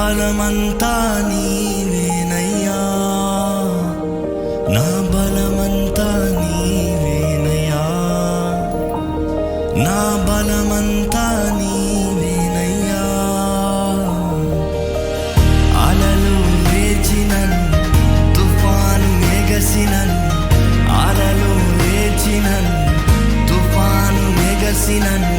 బలమంతా నీవేనయ్యా, నా బలమంతా నీవేనయ్యా, నా బలమంతా నీవేనయ్యా. అలలు లేచినను, తుఫాను ఎగసినను, అలలు లేచినను, తుఫాను ఎగసినను,